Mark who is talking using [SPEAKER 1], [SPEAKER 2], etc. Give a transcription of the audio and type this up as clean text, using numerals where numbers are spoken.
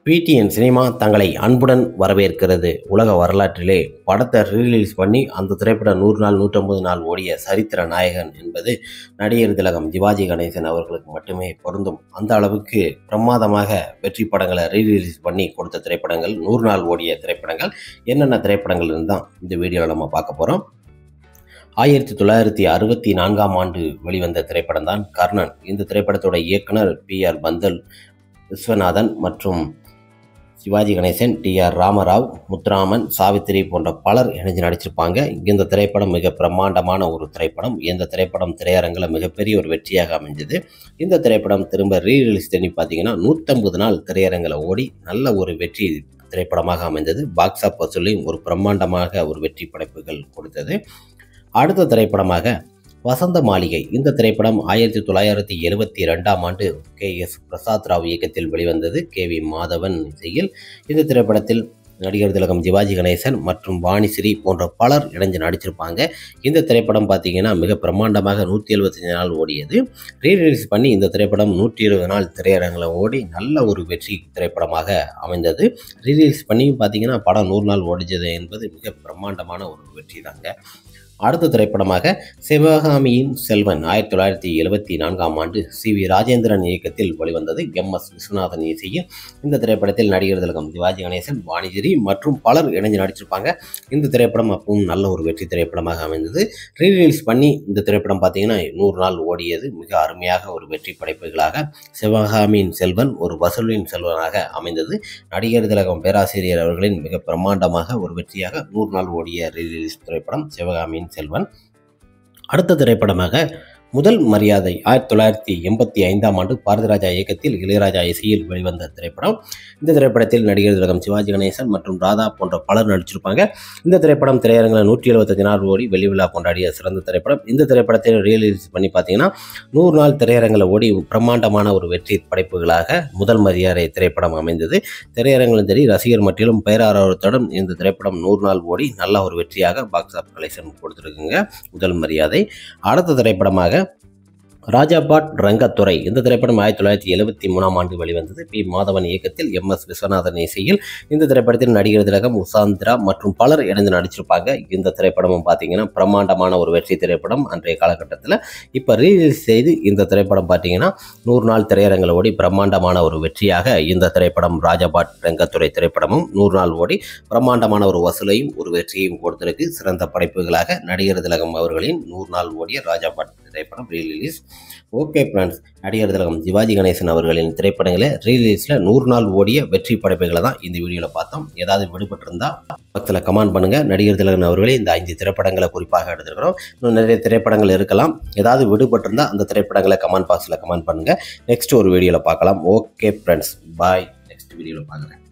[SPEAKER 1] PTN cinema தங்களை அன்புடன் வரவேற்கிறது. உலக வரலாற்றிலே படத்தை ரீலீஸ் பண்ணி அந்த திரைப்படம் 100 நாள் 150 நாள் ஓடிய சரித்திர நாயகன் என்பது நடிகர் திலகம் சிவாஜி கணேசன் அவர்களுக்கு மட்டுமே பொருந்தும். அந்த அளவுக்கு பிரமாதமாக வெற்றி படங்களை ரீலீஸ் பண்ணி கொடுத்த திரைப்படங்கள், 100 நாள் ஓடிய திரைப்படங்கள் என்னென்ன திரைப்படங்கள்னு தான் இந்த வீடியோவில் நம்ம பார்க்க போகிறோம். 1964ஆம் ஆண்டு வெளிவந்த திரைப்படம் தான் கர்ணன். இந்த திரைப்படத்தோட இயக்குனர் PR பந்தல் விஸ்வநாதன் மற்றும் சிவாஜி கணேசன், TR ராமராவ், முத்துராமன், சாவித்திரி போன்ற பலர் இணைஞ்சு நடிச்சிருப்பாங்க. இந்த திரைப்படம் மிக பிரம்மாண்டமான ஒரு திரைப்படம். இந்த திரைப்படம் திரையரங்கில் மிகப்பெரிய ஒரு வெற்றியாக அமைஞ்சது. இந்த திரைப்படம் திரும்ப ரீரிலீஸ் பண்ணி பார்த்தீங்கன்னா 150 நாள் திரையரங்கில் ஓடி நல்ல ஒரு வெற்றி திரைப்படமாக அமைந்தது. பாக்ஸ் ஆஃப் வசூலையும் ஒரு பிரம்மாண்டமாக ஒரு வெற்றி படைப்புகள் கொடுத்தது. அடுத்த திரைப்படமாக வசந்த மாளிகை. இந்த திரைப்படம் 1972ஆம் ஆண்டு KS பிரசாத் ராவ் இயக்கத்தில் வெளிவந்தது. KV மாதவன் இசையில். இந்த திரைப்படத்தில் நடிகர் திலகம் சிவாஜி கணேசன் மற்றும் வாணிஸ்ரீ போன்ற பலர் இணைஞ்சு நடிச்சிருப்பாங்க. இந்த திரைப்படம் பார்த்தீங்கன்னா மிக பிரம்மாண்டமாக 175 நாள் ஓடியது. ரீரிலீஸ் பண்ணி இந்த திரைப்படம் 120 நாள் திரையரங்கில் ஓடி நல்ல ஒரு வெற்றி திரைப்படமாக அமைந்தது. ரீரிலீஸ் பண்ணி பார்த்தீங்கன்னா படம் 100 நாள் ஓடிச்சது என்பது மிக பிரம்மாண்டமான ஒரு வெற்றி தாங்க. அடுத்த திரைப்படமாக சிவகாமியின் செல்வன் 1974ஆம் ஆண்டு CV ராஜேந்திரன் இயக்கத்தில் வெளிவந்தது. MS விஸ்வநாதன் இசையில். இந்த திரைப்படத்தில் நடிகர் திலகம் சிவாஜி கணேசன், வாணிஸ்ரீ மற்றும் பலர் இணைஞ்சு நடிச்சிருப்பாங்க. இந்த திரைப்படம் அப்பவும் நல்ல ஒரு வெற்றி திரைப்படமாக அமைந்தது. ரீரிலீஸ் பண்ணி இந்த திரைப்படம் பார்த்தீங்கன்னா 100 நாள் ஓடியது. மிக அருமையாக ஒரு வெற்றி படைப்புகளாக சிவகாமியின் செல்வன் ஒரு வசூலின் செல்வனாக அமைந்தது. நடிகர் திலகம் பேராசிரியர் அவர்களின் மிக பிரம்மாண்டமாக ஒரு வெற்றியாக 100 நாள் ஓடிய ரீரிலீஸ் திரைப்படம் சிவகாமியின் செல்வன். அடுத்த திரைப்படமாக முதல் மரியாதை 1985ஆம் ஆண்டு பாரதிராஜா இயக்கத்தில் இளையராஜா இசையில் வெளிவந்த திரைப்படம். இந்த திரைப்படத்தில் நடிகர் திலகம் சிவாஜி கணேசன் மற்றும் ராதா போன்ற பலர் நடிச்சிருப்பாங்க. இந்த திரைப்படம் திரையரங்கில் 175 நாள் ஓடி வெள்ளி விழா கொண்டாடிய சிறந்த திரைப்படம். இந்த திரைப்படத்தை ரீலீஸ் பண்ணி பார்த்தீங்கன்னா 100 நாள் திரையரங்கில் ஓடி பிரம்மாண்டமான ஒரு வெற்றி படைப்புகளாக முதல் மரியாதை திரைப்படம் அமைந்தது. திரையரங்கிலும் சரி ரசிகர் மட்டிலும் பேராரவத்துடன் இந்த திரைப்படம் 100 நாள் ஓடி நல்ல ஒரு வெற்றியாக பாக்ஸ் ஆஃப் கலெக்ஷன் கொடுத்துருக்குங்க முதல் மரியாதை. அடுத்த திரைப்படமாக ராஜாபாட் ரங்கத்துறை. இந்த திரைப்படம் 1973ஆம் ஆண்டு வெளிவந்தது. P மாதவன் இயக்கத்தில் MS விஸ்வநாதன் இசையில். இந்த திரைப்படத்தில் நடிகர் திலகம், உசாந்திரா மற்றும் பலர் இணைந்து நடிச்சிருப்பாங்க. இந்த திரைப்படமும் பார்த்தீங்கன்னா பிரம்மாண்டமான ஒரு வெற்றி திரைப்படம் அன்றைய காலகட்டத்தில். இப்போ ரீலீஸ் செய்து இந்த திரைப்படம் பார்த்தீங்கன்னா 100 நாள் திரையரங்கில் ஓடி பிரம்மாண்டமான ஒரு வெற்றியாக இந்த திரைப்படம் ராஜாபாட் ரங்கத்துறை திரைப்படமும் 100 நாள் ஓடி பிரம்மாண்டமான ஒரு வசூலையும் ஒரு வெற்றியையும் கொடுத்திருக்கு. சிறந்த படைப்புகளாக நடிகர் திலகம் அவர்களின் 100 நாள் ஓடிய ராஜாபாட் திரைப்படம் ரீரிலீஸ். ஓகே ஃப்ரெண்ட்ஸ், நடிகர் திலகம் சிவாஜி கணேசன் அவர்களின் திரைப்படங்களை ரீரிலீஸில் 100 நாள் ஓடிய வெற்றி படைப்புகளை தான் இந்த வீடியோவில் பார்த்தோம். ஏதாவது விடுபட்டிருந்தா பக்கத்தில் கமெண்ட் பண்ணுங்கள். நடிகர் திலகம் அவர்களே இந்த 5 திரைப்படங்களை குறிப்பாக எடுத்துருக்கிறோம். இன்னும் நிறைய திரைப்படங்கள் இருக்கலாம். ஏதாவது விடுபட்டிருந்தால் அந்த திரைப்படங்களை கமெண்ட் பாக்ஸில் கமெண்ட் பண்ணுங்கள். நெக்ஸ்ட் ஒரு வீடியோவில் பார்க்கலாம். ஓகே ஃப்ரெண்ட்ஸ், பாய். நெக்ஸ்ட் வீடியோவில் பார்க்குறேன்.